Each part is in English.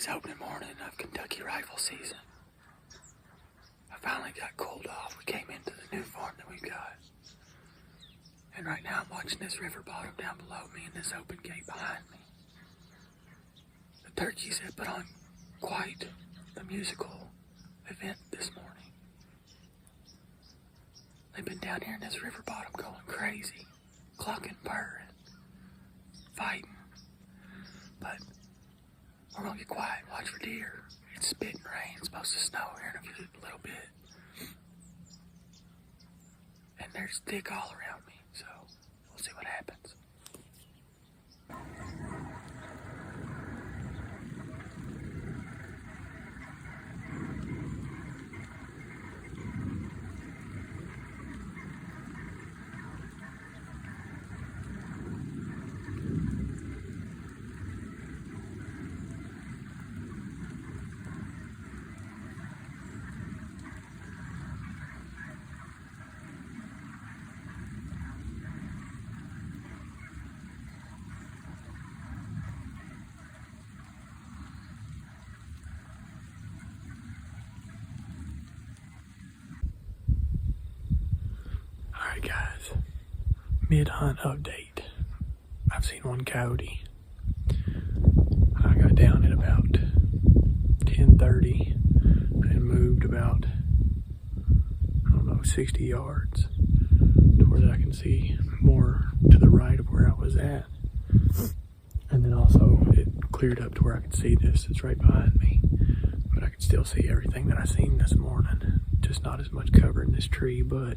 is opening morning of Kentucky rifle season. I finally got cooled off. We came into the new farm that we've got. And right now I'm watching this river bottom down below me and this open gate behind me. The turkeys have put on quite the musical event this morning. They've been down here in this river bottom going crazy, clucking, purring, fighting. But we're gonna get quiet and watch for deer. It's spitting rain. It's supposed to snow here in a little bit. And there's thick all around me, so we'll see what happens. Alright guys, mid-hunt update. I've seen one coyote. I got down at about 10:30 and moved about, 60 yards to where I can see more to the right of where I was at. And then also it cleared up to where I could see this. It's right behind me. But I could still see everything that I seen this morning. Just not as much cover in this tree, but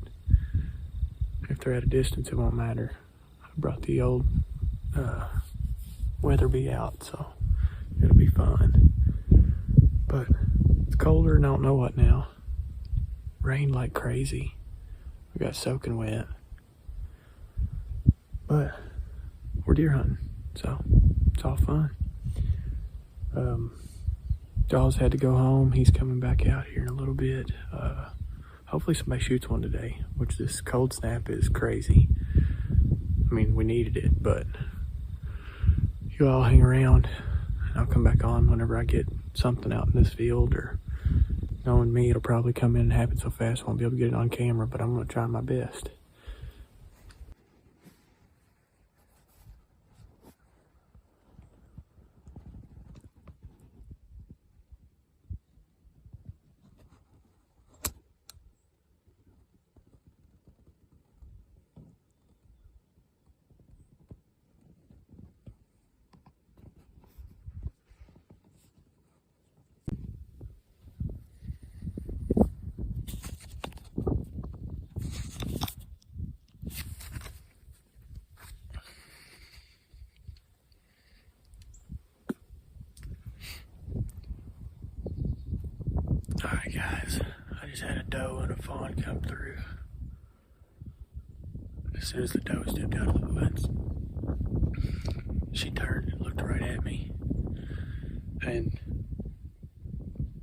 if they're at a distance, it won't matter. I brought the old Weatherby out, so it'll be fun. But it's colder and I don't know what now. Rained like crazy. We got soaking wet. But we're deer hunting, so it's all fun. Jaws had to go home. He's coming back out here in a little bit. Hopefully somebody shoots one today, which this cold snap is crazy. I mean, we needed it, but you all hang around and I'll come back on whenever I get something out in this field, or knowing me, it'll probably come in and happen so fast I won't be able to get it on camera, but I'm going to try my best. Alright guys, I just had a doe and a fawn come through. As soon as the doe stepped out of the woods, she turned and looked right at me and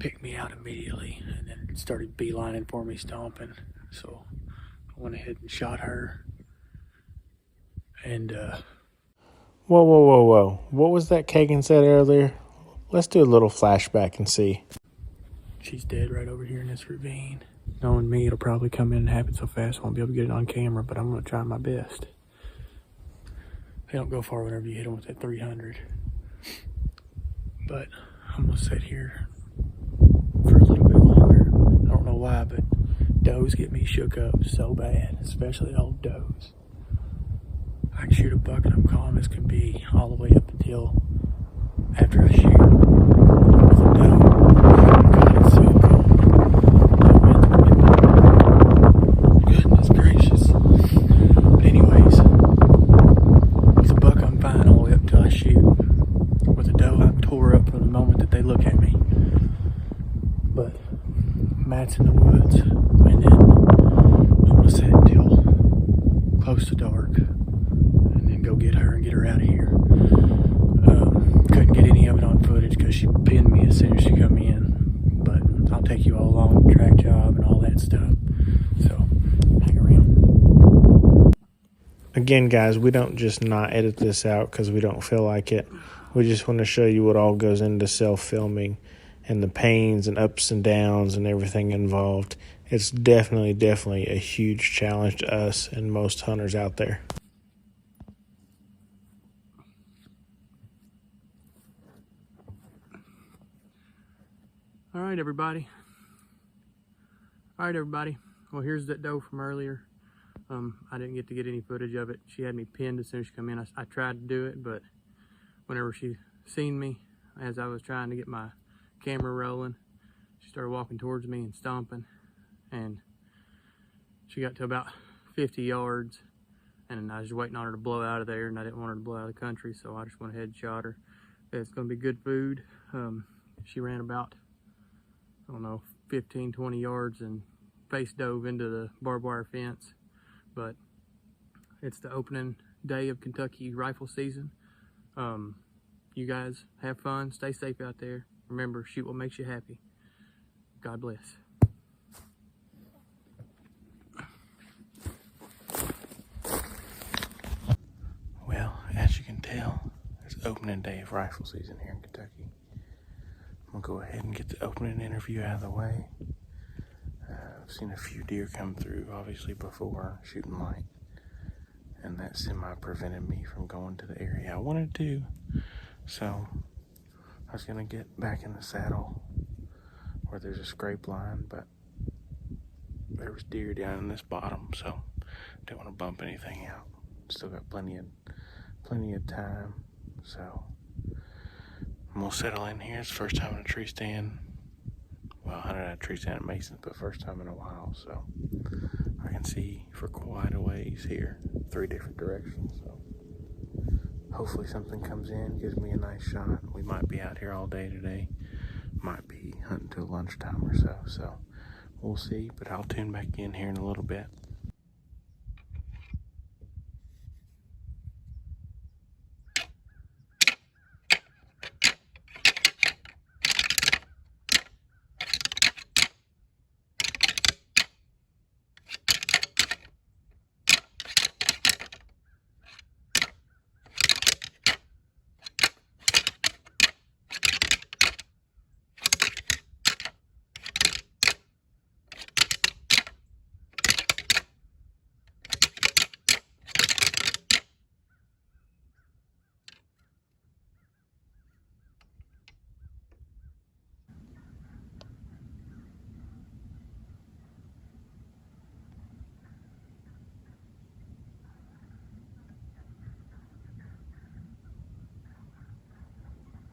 picked me out immediately, and then started beelining for me, stomping. So I went ahead and shot her. And Whoa. What was that Kagan said earlier? Let's do a little flashback and see. she's dead right over here in this ravine. Knowing me, it'll probably come in and happen so fast I won't be able to get it on camera, but I'm going to try my best. They don't go far whenever you hit them with that 300. But I'm going to sit here for a little bit longer. I don't know why, but does get me shook up so bad, especially old does. I can shoot a buck and I'm calm as can be all the way up until after I shoot. With a doe, God, it's so cold. Goodness gracious. But anyways, with a buck I'm fine all the way up until I shoot. With a doe, I'm tore up from the moment that they look at me. But Matt's in the woods, and then I'm gonna sit until close to dark, and then go get her and get her out of here. Couldn't get any of it on footage because she pinned me as soon as she come in, but I'll take you all along the track job and all that stuff. So hang around. Again, guys, we don't just not edit this out because we don't feel like it. We just want to show you what all goes into self-filming and the pains and ups and downs and everything involved. It's definitely a huge challenge to us and most hunters out there. All right, everybody. Well, here's that doe from earlier. I didn't get to get any footage of it. She had me pinned as soon as she come in. I tried to do it, but whenever she seen me, as I was trying to get my camera rolling, she started walking towards me and stomping, and she got to about 50 yards, and I was just waiting on her to blow out of there, and I didn't want her to blow out of the country, so I just went ahead and shot her. It's going to be good food. She ran about, I don't know, 15, 20 yards and face dove into the barbed wire fence. But it's the opening day of Kentucky rifle season. You guys have fun, stay safe out there. Remember, shoot what makes you happy. God bless. Well, as you can tell, it's opening day of rifle season here in Kentucky. I'm gonna go ahead and get the opening interview out of the way. I've seen a few deer come through, obviously, before shooting light, and that semi-prevented me from going to the area I wanted to. So I was gonna get back in the saddle where there's a scrape line, but there was deer down in this bottom, so didn't want to bump anything out. Still got plenty of time, so I'm gonna settle in here. It's the first time in a tree stand. Well, I hunted at a tree stand at Mason's, but first time in a while, so I can see for quite a ways here, 3 different directions. So hopefully something comes in, gives me a nice shot. We might be out here all day today. Might be hunting till lunchtime or so. So we'll see, but I'll tune back in here in a little bit.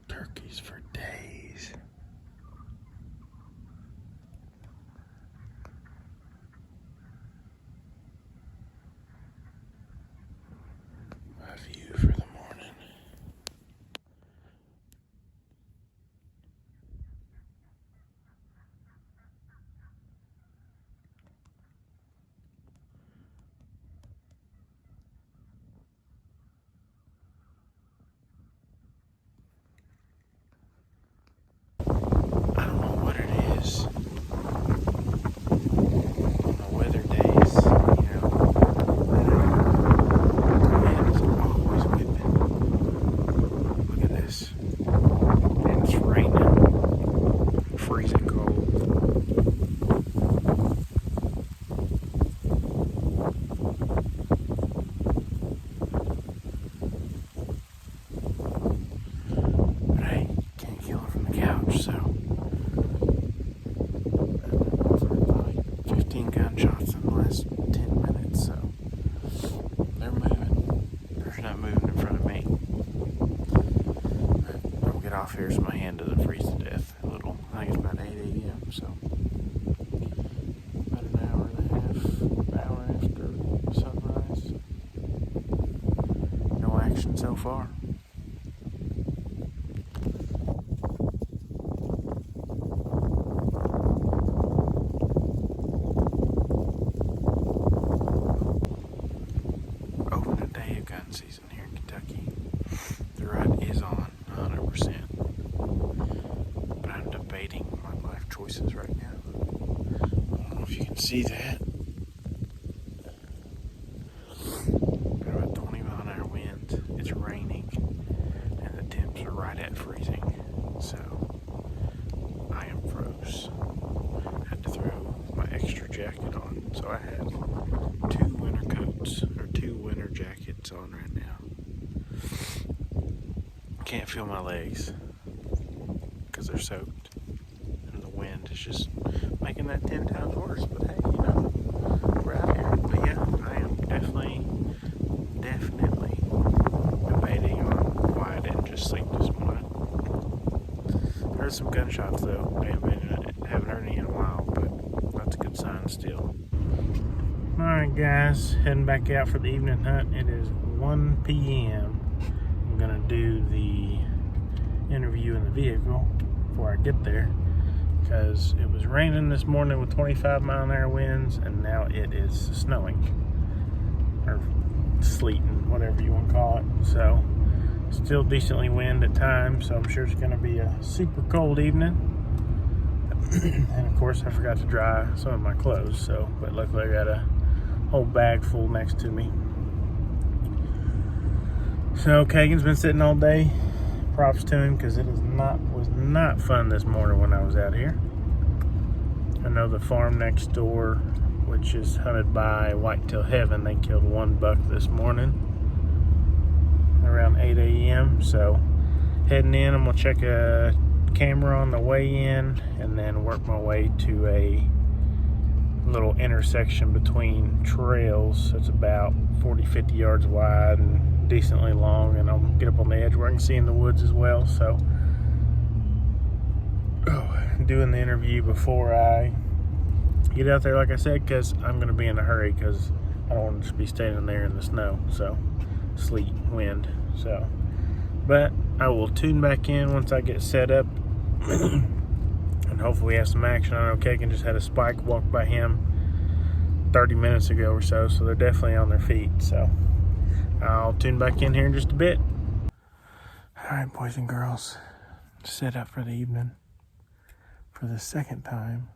Turkeys for days. My view for the morning. I don't know what it is. On the weather days, the wind is always whipping. Look at this. And it's raining. Freezing cold. But hey, can't kill it from the couch, so. 15 gunshots in the last 10 minutes, so they're moving. They're not moving in front of me. But I'll get off here so my hand doesn't freeze to death. I think it's about 8 a.m., so about an hour after sunrise. No action so far. Opening day of gun season here in Kentucky. The RUT is on 100%. But I'm debating my life choices right now. I don't know if you can see that. Got about 20 mile an hour winds. It's raining. And the temps are boots on right now. Can't feel my legs because they're soaked. And the wind is just making that 10 times worse. But hey, you know, we're out here. But yeah, I am definitely debating on why I didn't just sleep this morning. Heard some gunshots though. I haven't heard any in a while, but that's a good sign still. Alright guys, heading back out for the evening hunt. It is 1 p.m. I'm gonna do the interview in the vehicle before I get there, because it was raining this morning with 25-mile-an-hour winds, and now it is snowing or sleeting, whatever you want to call it. So still decently wind at times, so I'm sure it's going to be a super cold evening. And of course I forgot to dry some of my clothes, so but luckily I got a whole bag full next to me. So Kagan's been sitting all day. Props to him, because it was not fun this morning when I was out here. I know the farm next door, which is hunted by Whitetail Heaven, they killed one buck this morning around 8 a.m. So heading in, I'm gonna check a camera on the way in and then work my way to a little intersection between trails. It's about 40-50 yards wide and decently long, and I'll get up on the edge where I can see in the woods as well. So doing the interview before I get out there, like I said, because I'm going to be in a hurry, because I don't want to just be standing there in the snow, so sleet, wind. So but I will tune back in once I get set up and hopefully have some action. I know Kagan just had a spike walk by him 30 minutes ago or so, so they're definitely on their feet. So I'll tune back in here in just a bit. Alright, boys and girls, set up for the evening. For the second time,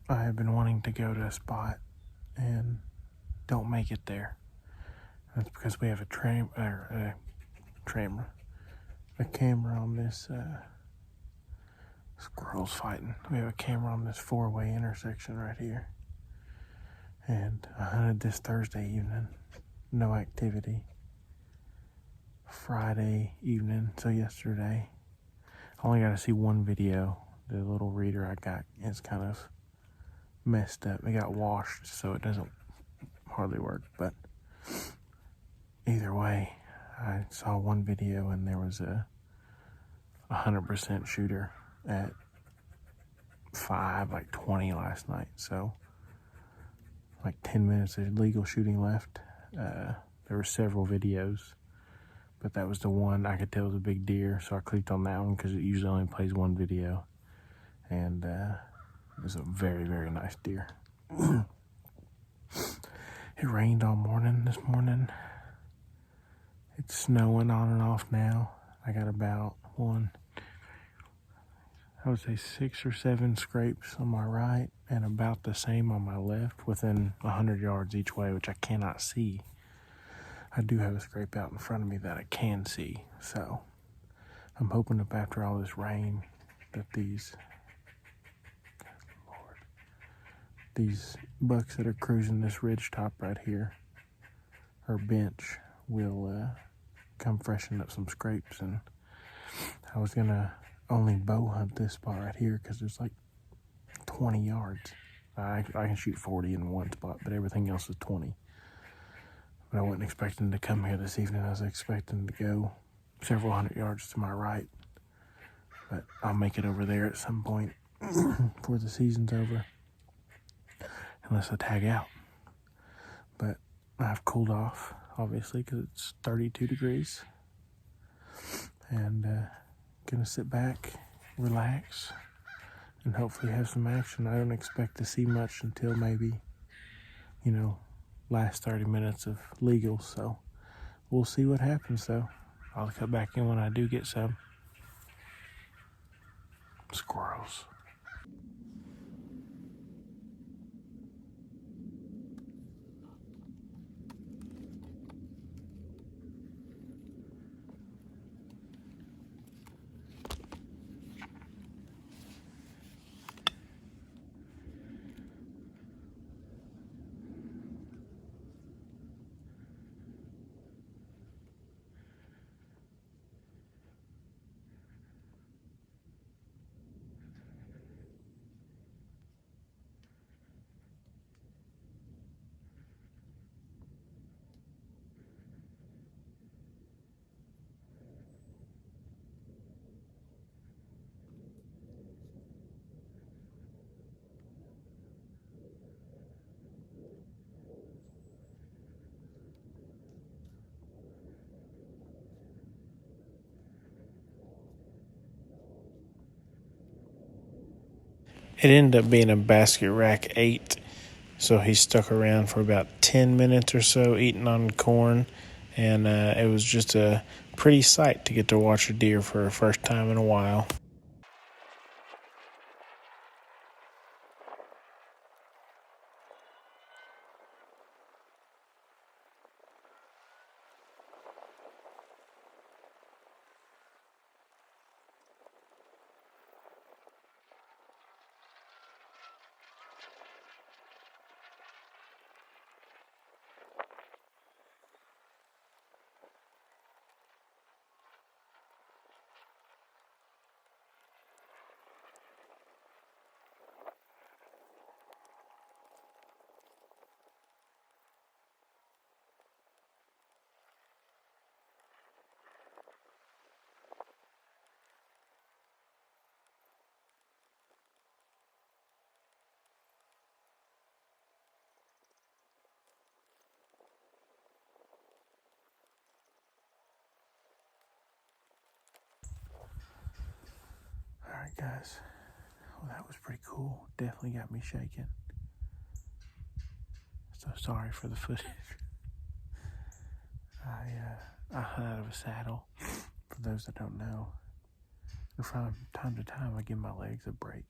I have been wanting to go to a spot and don't make it there. That's because we have a camera on this. Squirrels fighting. We have a camera on this 4-way intersection right here. And I hunted this Thursday evening. No activity. Friday evening, so yesterday. I only got to see one video. The little reader I got is kind of messed up. It got washed, so it doesn't hardly work. But either way, I saw one video and there was a 100% shooter at 5:20 last night. So like 10 minutes of legal shooting left. There were several videos, but that was the one I could tell was a big deer, so I clicked on that one because it usually only plays one video. And it was a very, very nice deer. It rained all morning this morning. It's snowing on and off now. I got about I would say 6 or 7 scrapes on my right and about the same on my left, within 100 yards each way, which I cannot see. I do have a scrape out in front of me that I can see, so I'm hoping up after all this rain that these bucks that are cruising this ridge top right here, or bench, will come freshen up some scrapes. And I was gonna only bow hunt this spot right here because there's like 20 yards. I can shoot 40 in one spot, but everything else is 20. But I wasn't expecting to come here this evening. I was expecting to go several hundred yards to my right. But I'll make it over there at some point before the season's over, unless I tag out. But I've cooled off, obviously, because it's 32 degrees. And gonna sit back, relax, and hopefully have some action. I don't expect to see much until maybe, last 30 minutes of legal. So we'll see what happens, though. I'll cut back in when I do get some. Squirrels. It ended up being a basket rack 8, so he stuck around for about 10 minutes or so eating on corn, and it was just a pretty sight to get to watch a deer for the first time in a while. Alright guys, well that was pretty cool. Definitely got me shaking. So sorry for the footage. I hunt out of a saddle. For those that don't know, from time to time I give my legs a break.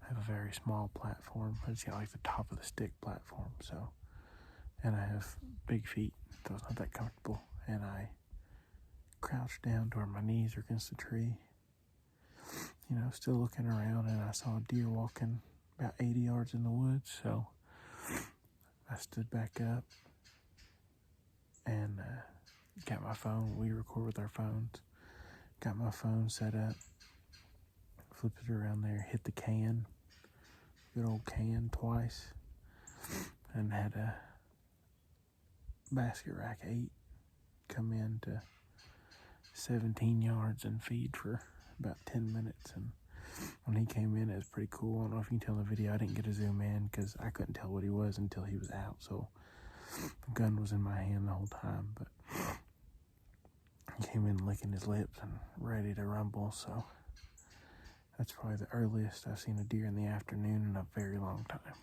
I have a very small platform. It's got like the top of the stick platform, so, and I have big feet, so it's not that comfortable. And I crouched down to where my knees are against the tree, you know, still looking around, and I saw a deer walking about 80 yards in the woods, so I stood back up and got my phone. We record with our phones. Got my phone set up, flipped it around there, hit the can, good old can twice, and had a basket rack 8 come in to 17 yards and feed for about 10 minutes. And when he came in, it was pretty cool. I don't know if you can tell in the video, I didn't get to zoom in because I couldn't tell what he was until he was out, so the gun was in my hand the whole time. But he came in licking his lips and ready to rumble, so that's probably the earliest I've seen a deer in the afternoon in a very long time.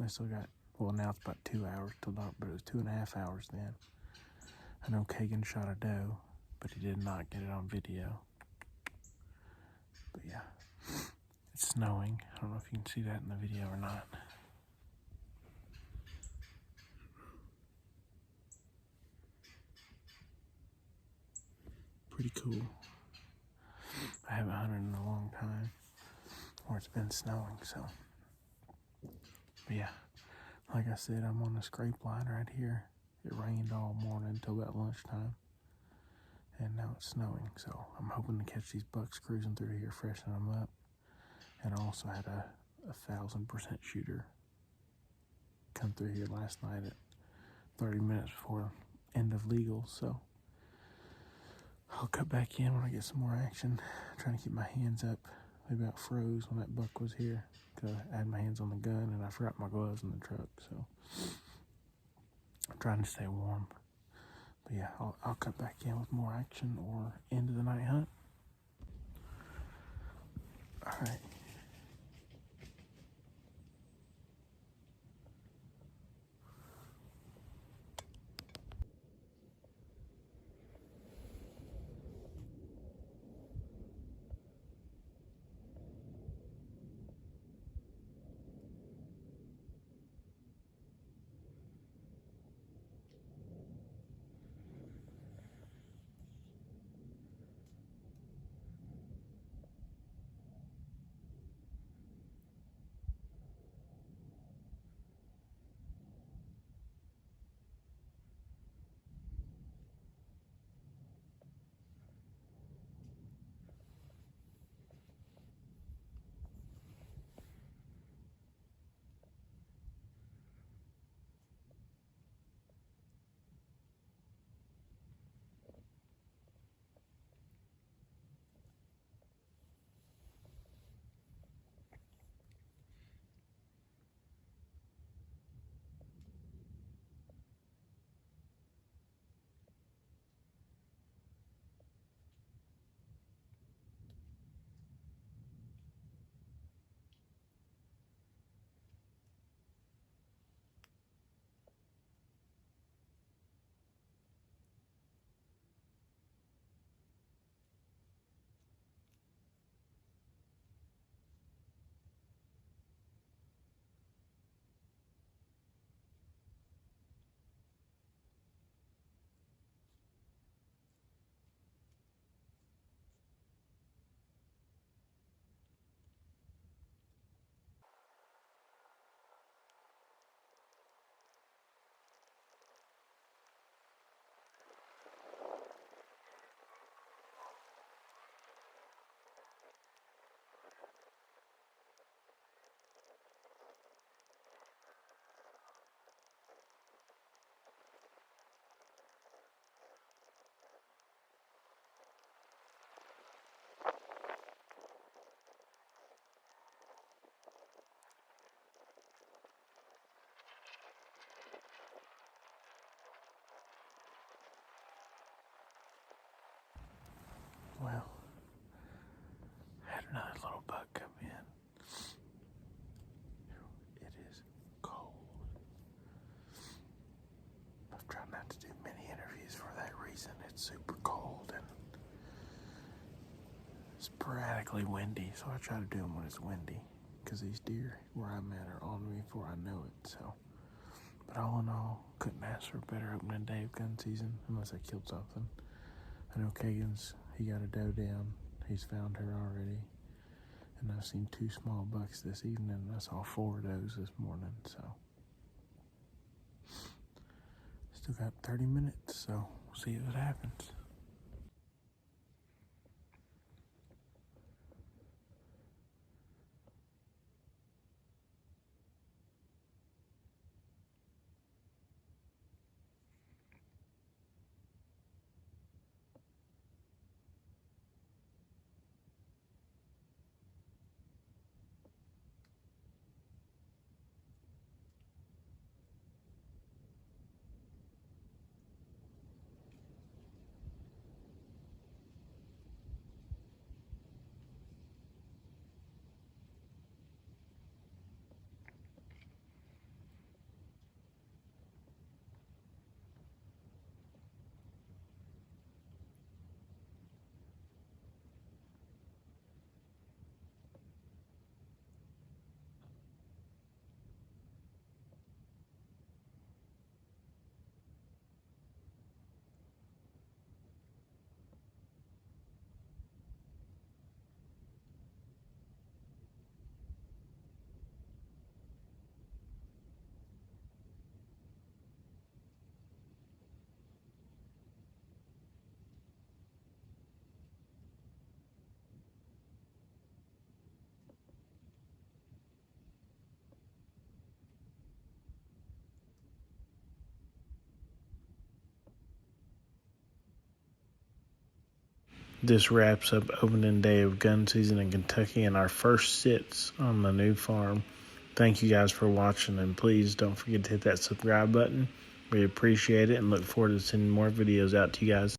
I still got, well, now it's about 2 hours till dark, but it was 2.5 hours then. I know Kagan shot a doe, but he did not get it on video. But yeah, it's snowing. I don't know if you can see that in the video or not. Pretty cool. I haven't hunted in a long time, or it's been snowing, so. But yeah, like I said, I'm on the scrape line right here. It rained all morning until about lunchtime, and now it's snowing, so I'm hoping to catch these bucks cruising through here, freshen them up. And I also had a 1,000% shooter come through here last night at 30 minutes before end of legal, so I'll cut back in when I get some more action. I'm trying to keep my hands up. They about froze when that buck was here because I had my hands on the gun and I forgot my gloves in the truck, so I'm trying to stay warm. But yeah, I'll cut back in with more action or end of the night hunt. All right. Well, had another little bug come in. It is cold. I've tried not to do many interviews for that reason. It's super cold and sporadically windy, so I try to do them when it's windy, because these deer where I'm at are on me before I know it. So, but all in all, couldn't ask for a better opening day of gun season, unless I killed something. I know Kagan's, he got a doe down. He's found her already. And I've seen 2 small bucks this evening, and I saw 4 does this morning, so. Still got 30 minutes, so we'll see what happens. This wraps up opening day of gun season in Kentucky and our first sits on the new farm. Thank you guys for watching, and please don't forget to hit that subscribe button. We appreciate it and look forward to sending more videos out to you guys.